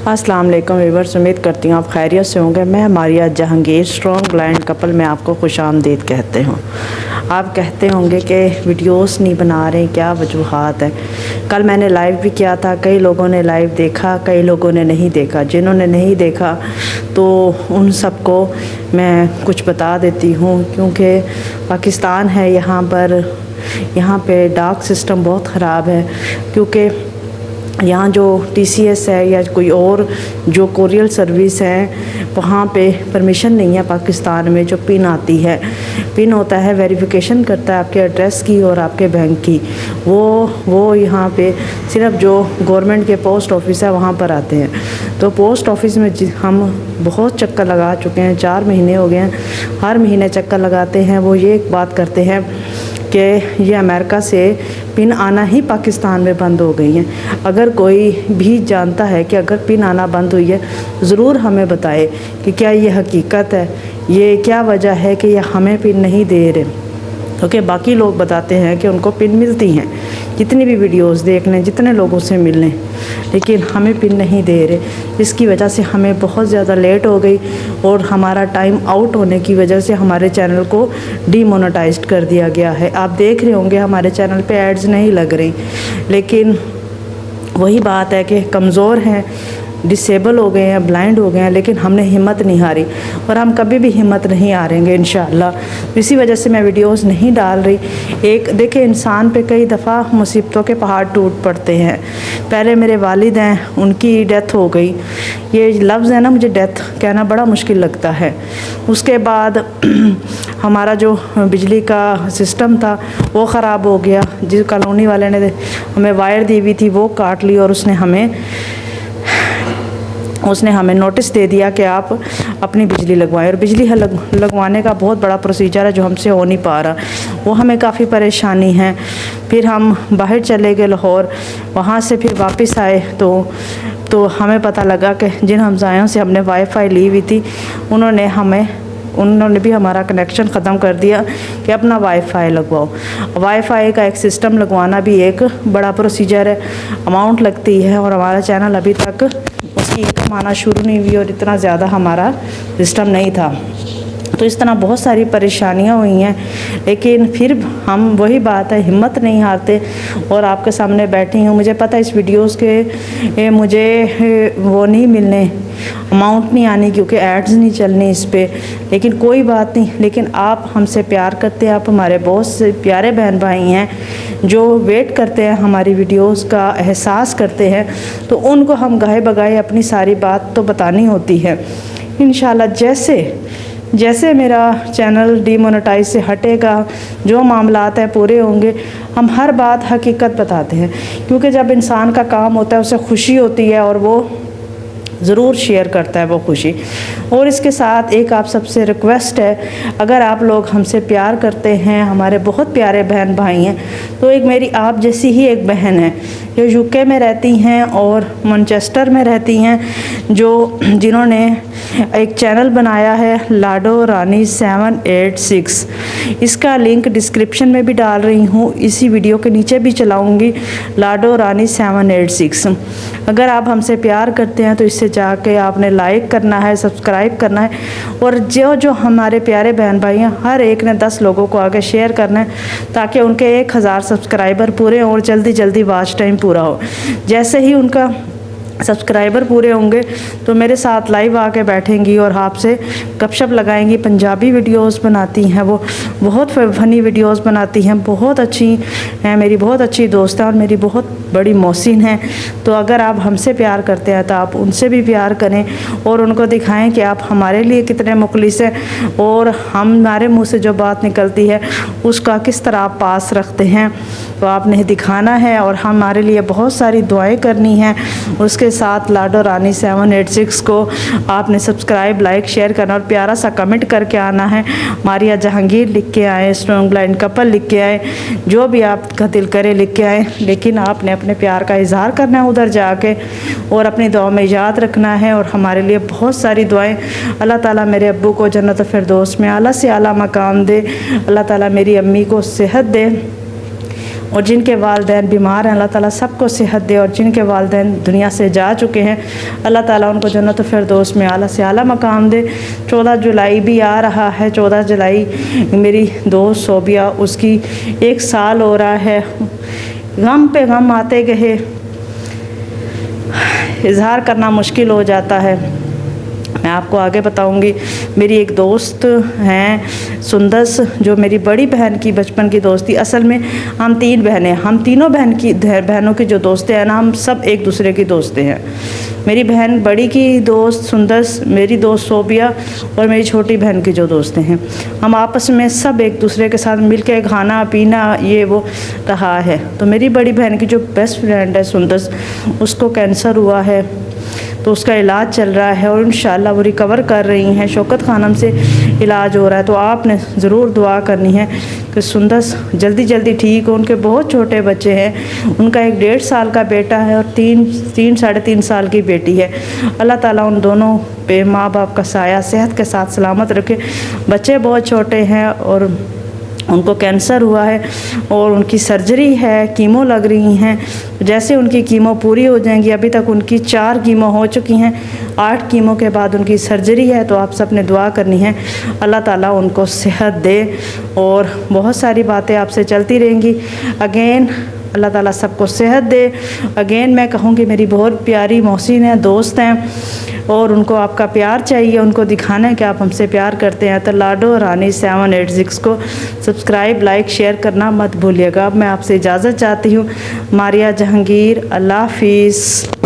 अस्सलाम वालेकुम व्यूअर्स, उम्मीद करती हूँ आप खैरियत से होंगे। मैं Maria Jahangir strong blind couple में आपको खुशामदीद कहते हूँ। आप कहते होंगे कि वीडियोस नहीं बना रहे, क्या वजूहात है। कल मैंने लाइव भी किया था, कई लोगों ने लाइव देखा, कई लोगों ने नहीं देखा। जिन्होंने नहीं देखा तो उन सबको मैं कुछ बता देती हूँ, क्योंकि पाकिस्तान है, यहाँ पे डाक सिस्टम बहुत ख़राब है। क्योंकि यहाँ जो TCS है या कोई और जो कोरियर सर्विस है, वहाँ पे परमिशन नहीं है पाकिस्तान में। जो पिन आती है, पिन होता है, वेरिफिकेशन करता है आपके एड्रेस की और आपके बैंक की। वो यहाँ पे सिर्फ जो गवर्नमेंट के पोस्ट ऑफिस है वहाँ पर आते हैं। तो पोस्ट ऑफिस में हम बहुत चक्कर लगा चुके हैं, 4 महीने हो गए हैं। हर महीने चक्कर लगाते हैं। वो ये एक बात करते हैं कि ये अमेरिका से पिन आना ही पाकिस्तान में बंद हो गई है। अगर कोई भी जानता है कि अगर पिन आना बंद हुई है, ज़रूर हमें बताए कि क्या ये हकीकत है, ये क्या वजह है कि ये हमें पिन नहीं दे रहे। क्योंकि बाकी लोग बताते हैं कि उनको पिन मिलती हैं, जितनी भी वीडियोस देख लें, जितने लोगों से मिल लें, लेकिन हमें पिन नहीं दे रहे। इसकी वजह से हमें बहुत ज़्यादा लेट हो गई और हमारा टाइम आउट होने की वजह से हमारे चैनल को डीमोनेटाइज्ड कर दिया गया है। आप देख रहे होंगे हमारे चैनल पे एड्स नहीं लग रही, लेकिन वही बात है कि कमज़ोर हैं, डिसेबल हो गए हैं, ब्लाइंड हो गए हैं, लेकिन हमने हिम्मत नहीं हारी और हम कभी भी हिम्मत नहीं हारेंगे इंशाअल्लाह। इसी वजह से मैं वीडियोस नहीं डाल रही। एक देखिए, इंसान पे कई दफ़ा मुसीबतों के पहाड़ टूट पड़ते हैं। पहले मेरे वालिद हैं, उनकी डेथ हो गई। ये लफ्ज़ है ना, मुझे डेथ कहना बड़ा मुश्किल लगता है। उसके बाद हमारा जो बिजली का सिस्टम था वो ख़राब हो गया। जिस कॉलोनी वाले ने हमें वायर दी हुई थी वो काट ली और उसने हमें नोटिस दे दिया कि आप अपनी बिजली लगवाएं। और बिजली लगवाने का बहुत बड़ा प्रोसीजर है जो हमसे हो नहीं पा रहा। वो हमें काफ़ी परेशानी है। फिर हम बाहर चले गए लाहौर, वहाँ से फिर वापस आए तो हमें पता लगा कि जिन हमसायों से हमने वाईफाई ली हुई थी उन्होंने भी हमारा कनेक्शन ख़त्म कर दिया कि अपना वाईफाई लगवाओ। वाईफाई का एक सिस्टम लगवाना भी एक बड़ा प्रोसीजर है, अमाउंट लगती है। और हमारा चैनल अभी तक उसकी इनकम आना शुरू नहीं हुई और इतना ज़्यादा हमारा सिस्टम नहीं था। तो इस तरह बहुत सारी परेशानियां हुई हैं, लेकिन फिर हम वही बात है, हिम्मत नहीं हारते और आपके सामने बैठी हूँ। मुझे पता है इस वीडियोस के मुझे वो नहीं मिलने, अमाउंट नहीं आनी, क्योंकि एड्स नहीं चलनी इस पर। लेकिन कोई बात नहीं, लेकिन आप हमसे प्यार करते हैं, आप हमारे बहुत से प्यारे बहन भाई हैं जो वेट करते हैं, हमारी वीडियोस का एहसास करते हैं। तो उनको हम गाहे बगाहे अपनी सारी बात तो बतानी होती है। इंशाल्लाह जैसे मेरा चैनल डीमोनेटाइज से हटेगा, जो मामलात हैं पूरे होंगे, हम हर बात हकीकत बताते हैं। क्योंकि जब इंसान का काम होता है उसे खुशी होती है और वो ज़रूर शेयर करता है वो खुशी। और इसके साथ एक आप सबसे रिक्वेस्ट है, अगर आप लोग हमसे प्यार करते हैं, हमारे बहुत प्यारे बहन भाई हैं, तो एक मेरी आप जैसी ही एक बहन है जो UK में रहती हैं और मैनचेस्टर में रहती हैं, जिन्होंने एक चैनल बनाया है लाडो रानी 786। इसका लिंक डिस्क्रिप्शन में भी डाल रही हूँ, इसी वीडियो के नीचे भी चलाऊँगी, लाडो रानी 786। अगर आप हमसे प्यार करते हैं तो इससे जाके आपने लाइक करना है, सब्सक्राइब करना है, और जो हमारे प्यारे बहन भाई हैं हर एक ने 10 लोगों को आगे शेयर करना है, ताकि उनके 1000 सब्सक्राइबर पूरे और जल्दी वॉच टाइम पूरा हो। जैसे ही उनका सब्सक्राइबर पूरे होंगे तो मेरे साथ लाइव आके बैठेंगी और आपसे गपशप लगाएंगी। पंजाबी वीडियोस बनाती हैं, वो बहुत फनी वीडियोस बनाती हैं, बहुत अच्छी हैं, मेरी बहुत अच्छी दोस्त हैं और मेरी बहुत बड़ी मोहसिन हैं। तो अगर आप हमसे प्यार करते हैं तो आप उनसे भी प्यार करें और उनको दिखाएं कि आप हमारे लिए कितने मुखलिस हैं और हमारे मुँह से जो बात निकलती है उसका किस तरह आप पास रखते हैं। तो आपने दिखाना है और हमारे लिए बहुत सारी दुआएं करनी हैं। उसके साथ लाडो रानी 786 को आपने सब्सक्राइब, लाइक, शेयर करना और प्यारा सा कमेंट करके आना है। मारिया जहांगीर लिख के आए, स्ट्रॉन्ग ब्लाइंड कपल लिख के आए, जो भी आपका दिल करे लिख के आए, लेकिन आपने अपने प्यार का इजहार करना है उधर जाके और अपनी दुआ में याद रखना है। और हमारे लिए बहुत सारी दुआएं। अल्लाह ताला मेरे अब्बू को जन्नत फिरदौस में आला से आला मकाम दे, अल्लाह ताला मेरी अम्मी को सेहत दे, और जिनके वालिदैन बीमार हैं अल्लाह ताला सबको सेहत दे, और जिनके वालिदैन दुनिया से जा चुके हैं अल्लाह ताला उनको जन्नत फिरदौस में आला से आला मकाम दे। 14 जुलाई भी आ रहा है, 14 जुलाई मेरी दोस्त सोबिया, उसकी 1 साल हो रहा है। गम पे गम आते गए, इजहार करना मुश्किल हो जाता है। मैं आपको आगे बताऊंगी। मेरी एक दोस्त हैं सुंदस, जो मेरी बड़ी बहन की बचपन की दोस्त थी। असल में हम 3 बहनें, हम तीनों बहनों की जो दोस्तें हैं ना, हम सब एक दूसरे की दोस्तें हैं। मेरी बहन बड़ी की दोस्त सुंदस, मेरी दोस्त सोबिया और मेरी छोटी बहन की जो दोस्तें हैं, हम आपस में सब एक दूसरे के साथ मिलके खाना पीना ये वो रहा है। तो मेरी बड़ी बहन की जो बेस्ट फ्रेंड है सुंदस, उसको कैंसर हुआ है, तो उसका इलाज चल रहा है और इंशाल्लाह वो रिकवर कर रही हैं। शौकत खानम से इलाज हो रहा है। तो आपने ज़रूर दुआ करनी है कि सुंदस जल्दी जल्दी ठीक हो। उनके बहुत छोटे बच्चे हैं, उनका एक 1.5 साल का बेटा है और 3 साढ़े 3 साल की बेटी है। अल्लाह ताला उन दोनों पे माँ बाप का साया सेहत के साथ सलामत रखे। बच्चे बहुत छोटे हैं और उनको कैंसर हुआ है और उनकी सर्जरी है, कीमो लग रही हैं। जैसे उनकी कीमो पूरी हो जाएंगी, अभी तक उनकी 4 कीमो हो चुकी हैं, 8 कीमो के बाद उनकी सर्जरी है। तो आप सब ने दुआ करनी है अल्लाह ताला उनको सेहत दे। और बहुत सारी बातें आपसे चलती रहेंगी। अगेन अल्लाह ताला सबको सेहत दे। अगेन मैं कहूँगी मेरी बहुत प्यारी मोहसिन है, दोस्त हैं, और उनको आपका प्यार चाहिए, उनको दिखाना है कि आप हमसे प्यार करते हैं। तो लाडो रानी 786 को सब्सक्राइब लाइक शेयर करना मत भूलिएगा। अब मैं आपसे इजाज़त चाहती हूँ। मारिया जहांगीर, अल्लाह हाफिज़।